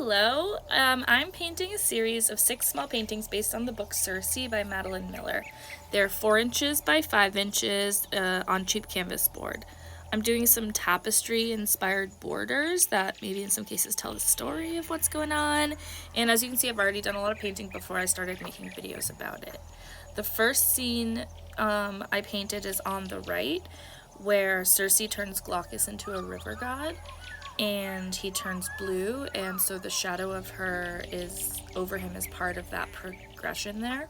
Hello, I'm painting a series of 6 small paintings based on the book Circe by Madeline Miller. They're 4 inches by 5 inches on cheap canvas board. I'm doing some tapestry inspired borders that maybe in some cases tell the story of what's going on. And as you can see, I've already done a lot of painting before I started making videos about it. The first scene I painted is on the right, where Circe turns Glaucus into a river god. And he turns blue, and so the shadow of her is over him as part of that progression there.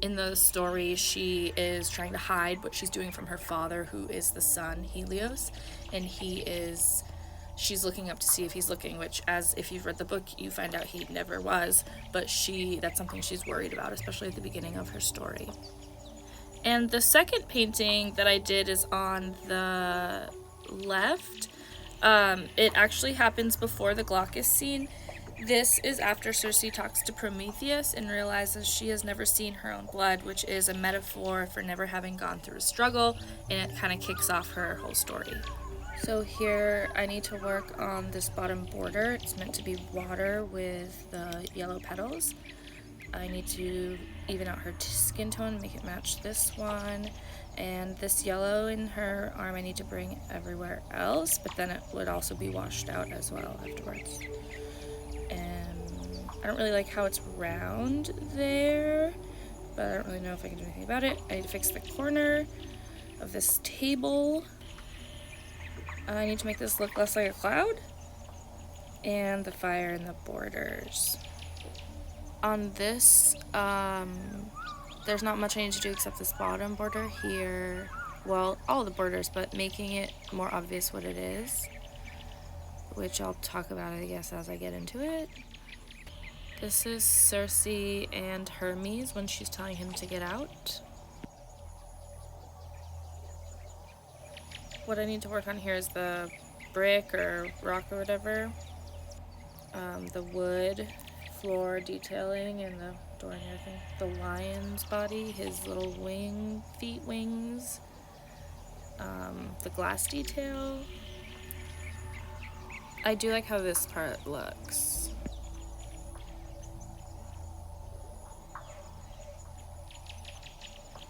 In the story, she is trying to hide what she's doing from her father, who is the sun, Helios, and she's looking up to see if he's looking, which, as if you've read the book, you find out he never was, but that's something she's worried about, especially at the beginning of her story. And the second painting that I did is on the left. It actually happens before the Glaucus scene. This is after Circe talks to Prometheus and realizes she has never seen her own blood, which is a metaphor for never having gone through a struggle, and it kind of kicks off her whole story. So here I need to work on this bottom border. It's meant to be water with the yellow petals. I need to even out her skin tone and make it match this one. And this yellow in her arm I need to bring everywhere else, but then it would also be washed out as well afterwards. And I don't really like how it's round there, but I don't really know if I can do anything about it. I need to fix the corner of this table. I need to make this look less like a cloud. And the fire in the borders. On this, there's not much I need to do except this bottom border here. Well, all the borders, but making it more obvious what it is, which I'll talk about, I guess, as I get into it. This is Circe and Hermes when she's telling him to get out. What I need to work on here is the brick or rock or whatever, the wood floor detailing and the door and everything. The lion's body, his little feet wings, the glass detail. I do like how this part looks.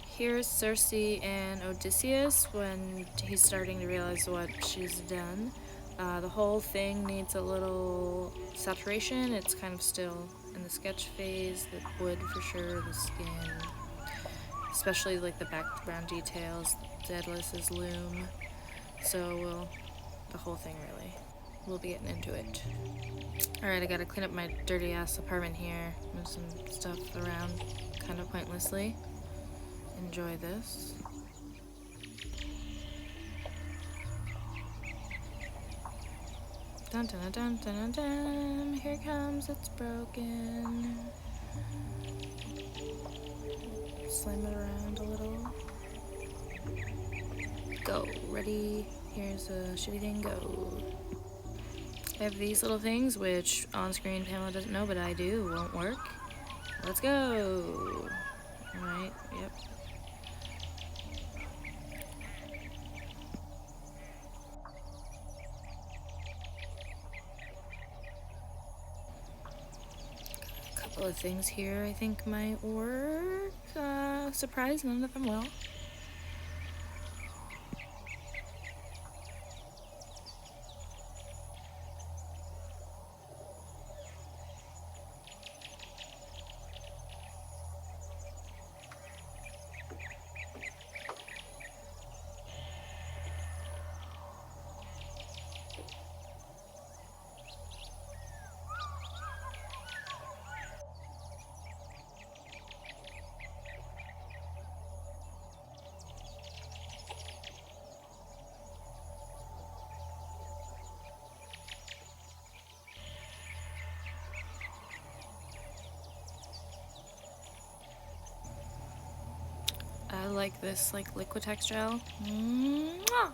Here's Circe and Odysseus when he's starting to realize what she's done. The whole thing needs a little saturation. It's kind of still in the sketch phase. The wood for sure, the skin, especially like the background details, Daedalus's loom. So the whole thing really. We'll be getting into it. Alright, I gotta clean up my dirty ass apartment here. Move some stuff around kind of pointlessly. Enjoy this. Dun dun dun dun dun dun, here it comes, it's broken. Slam it around a little. Go, ready, here's a shitty thing, go. I have these little things, which on screen Pamela doesn't know, but I do, won't work. Let's go. Alright, yep. Of things here I think might work. Surprise, none of them will. I like this Liquitex gel. Mwah!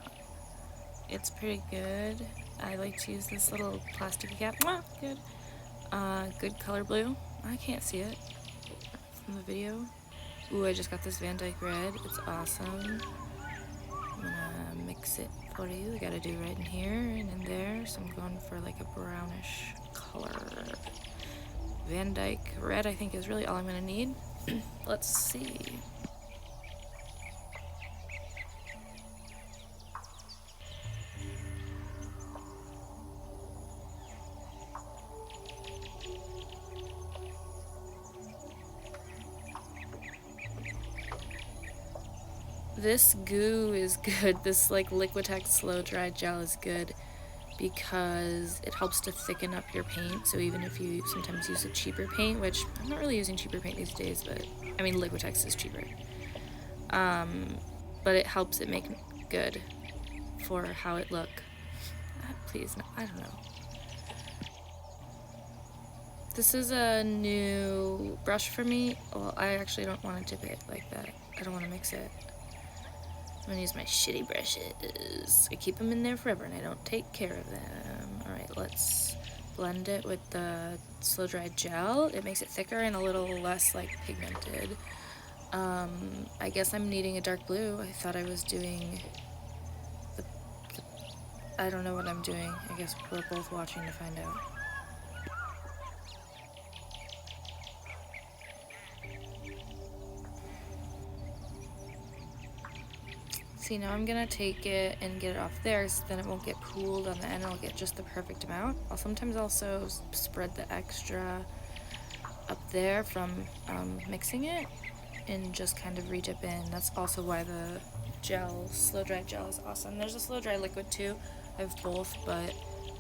It's pretty good. I like to use this little plastic cap. Mwah! Good. Good color blue. I can't see it from the video. Ooh, I just got this Van Dyke red. It's awesome. I'm gonna mix it for you. I gotta do right in here and in there. So I'm going for like a brownish color. Van Dyke red, I think, is really all I'm gonna need. Let's see. This goo is good. This like Liquitex slow dry gel is good because it helps to thicken up your paint. So even if you sometimes use a cheaper paint, which I'm not really using cheaper paint these days, but I mean Liquitex is cheaper. But it helps it make good for how it look. Please, no, I don't know. This is a new brush for me. Well, I actually don't want to dip it like that. I don't want to mix it. I'm gonna use my shitty brushes. I keep them in there forever and I don't take care of them. Alright, let's blend it with the slow dry gel. It makes it thicker and a little less like pigmented. I guess I'm needing a dark blue. I thought I was doing I don't know what I'm doing. I guess we're both watching to find out. See, now I'm gonna take it and get it off there so then it won't get pooled on the end. I'll get just the perfect amount. I'll sometimes also spread the extra up there from mixing it and just kind of re-dip in. That's also why the gel, slow dry gel, is awesome. There's a slow dry liquid too. I have both, but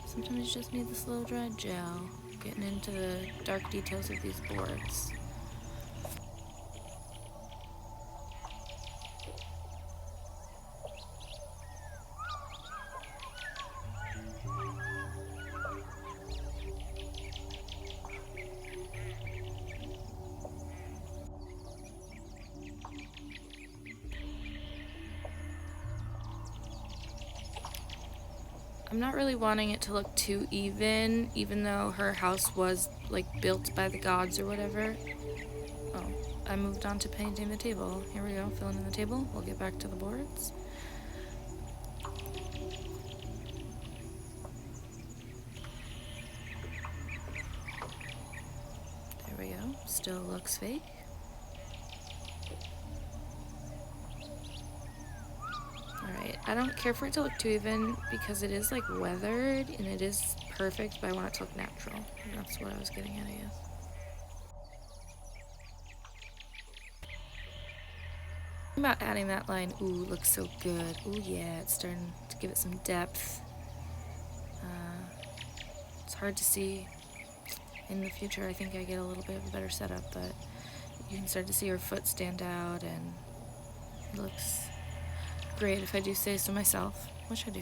sometimes you just need the slow dry gel. Getting into the dark details of these boards. I'm not really wanting it to look too even though her house was like built by the gods or whatever. Oh, I moved on to painting the table. Here we go, filling in the table. We'll get back to the boards. There we go, still looks fake. Alright, I don't care for it to look too even because it is like weathered and it is perfect, but I want it to look natural. And that's what I was getting at, I guess. About adding that line. Ooh, looks so good. Ooh, yeah, it's starting to give it some depth. It's hard to see in the future. I think I get a little bit of a better setup, but you can start to see her foot stand out and it looks great if I do say so myself, which I do.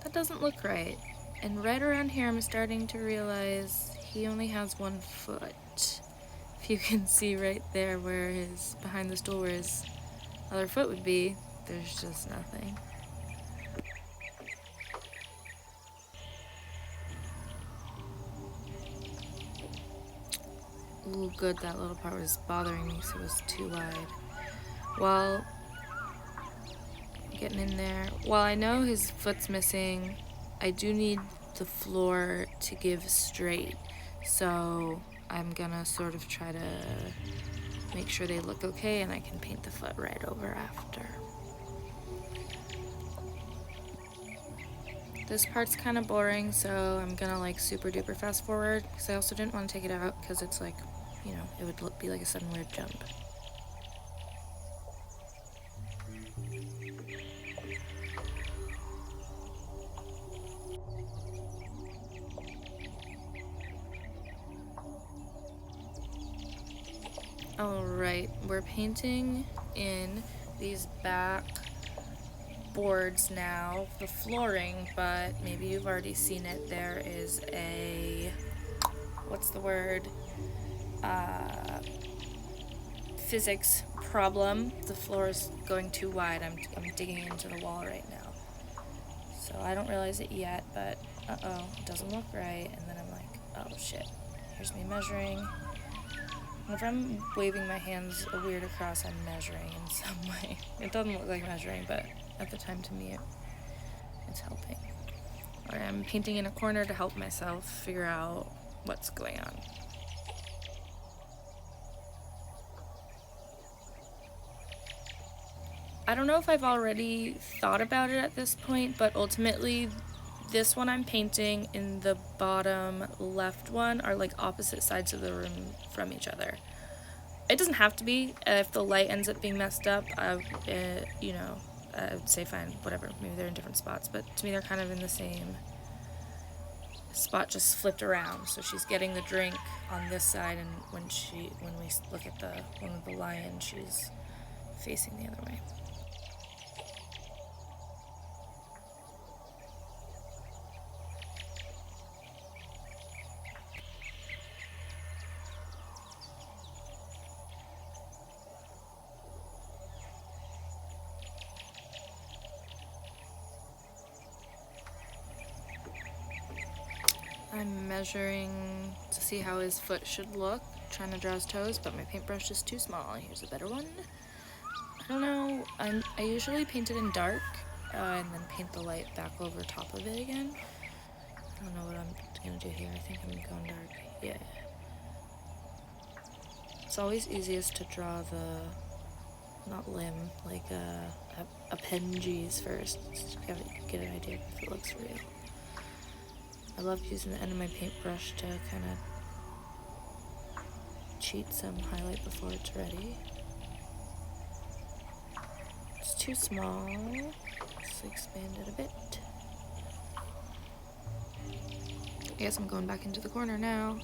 That doesn't look right. And right around here I'm starting to realize he only has one foot. If you can see right there where his, behind the stool where his other foot would be, there's just nothing. Ooh, good, that little part was bothering me, so it was too wide. Well, getting in there. While I know his foot's missing, I do need the floor to give straight, so I'm gonna sort of try to make sure they look okay and I can paint the foot right over after. This part's kind of boring, so I'm gonna like super duper fast forward because I also didn't want to take it out because it's like, you know, it would be like a sudden weird jump. Alright, we're painting in these back boards now, the flooring, but maybe you've already seen it. There is a, what's the word, physics problem. The floor is going too wide. I'm digging into the wall right now. So I don't realize it yet, but uh-oh, it doesn't look right. And then I'm like, oh shit. Here's me measuring. Whenever I'm waving my hands weird across, I'm measuring in some way. It doesn't look like measuring, but at the time to me it's helping. Or I'm painting in a corner to help myself figure out what's going on. I don't know if I've already thought about it at this point, but ultimately this one I'm painting in the bottom left one are like opposite sides of the room from each other. It doesn't have to be. If the light ends up being messed up, I would say fine, whatever. Maybe they're in different spots, but to me they're kind of in the same spot, just flipped around. So she's getting the drink on this side, and when we look at the one with the lion, she's facing the other way. I'm measuring to see how his foot should look, trying to draw his toes, but my paintbrush is too small. Here's a better one. I don't know, I usually paint it in dark, and then paint the light back over top of it again. I don't know what I'm gonna do here. I think I'm going dark. Yeah. It's always easiest to draw the, not limb, like appendages first. Just gotta get an idea if it looks real. I love using the end of my paintbrush to kind of cheat some highlight before it's ready. It's too small. Let's expand it a bit. I guess I'm going back into the corner now.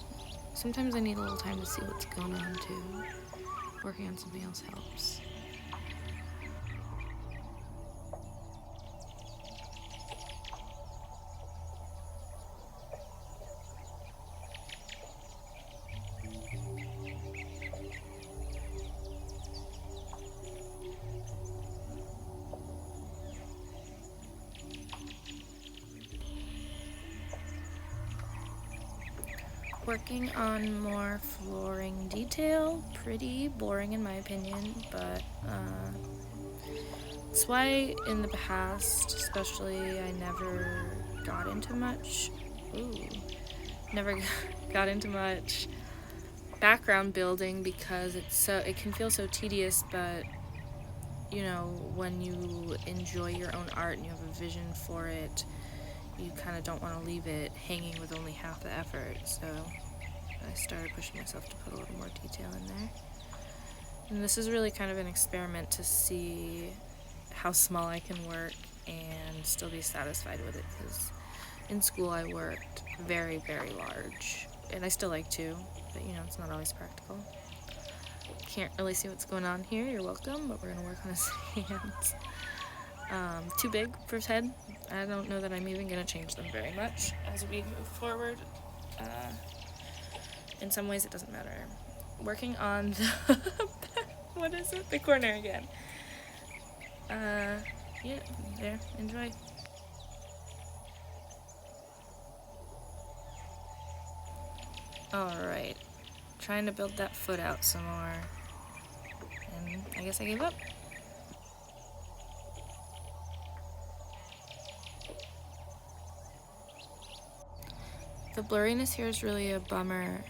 Sometimes I need a little time to see what's going on too. Working on something else helps. Working on more flooring detail. Pretty boring in my opinion, but that's why in the past, especially, I never got into much background building, because it can feel so tedious. But you know, when you enjoy your own art and you have a vision for it, you kind of don't want to leave it hanging with only half the effort. So I started pushing myself to put a little more detail in there. And this is really kind of an experiment to see how small I can work and still be satisfied with it, because in school I worked very, very large, and I still like to, but you know, it's not always practical. Can't really see what's going on here. You're welcome, but we're gonna work on his hands. Too big for his head. I don't know that I'm even gonna change them very much as we move forward. In some ways it doesn't matter. Working on the what is it? The corner again. Yeah, there, enjoy. Alright, trying to build that foot out some more. And I guess I gave up. The blurriness here is really a bummer.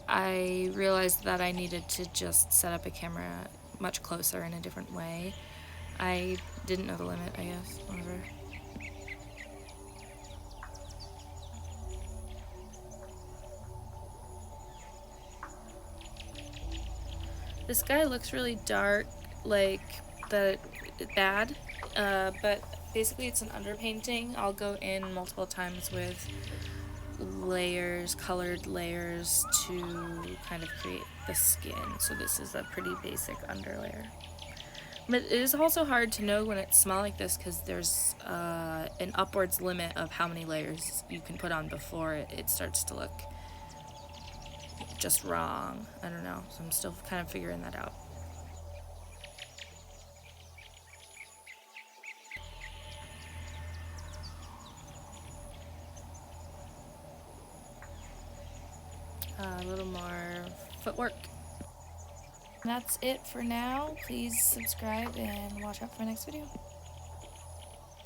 I realized that I needed to just set up a camera much closer in a different way. I didn't know the limit, I guess, whatever. This guy looks really dark, like bad, but basically it's an underpainting. I'll go in multiple times with layers, colored layers, to kind of create the skin. So this is a pretty basic underlayer. But it is also hard to know when it's small like this, because there's an upwards limit of how many layers you can put on before it starts to look just wrong. I don't know. So I'm still kind of figuring that out. A little more footwork. That's it for now. Please subscribe and watch out for my next video.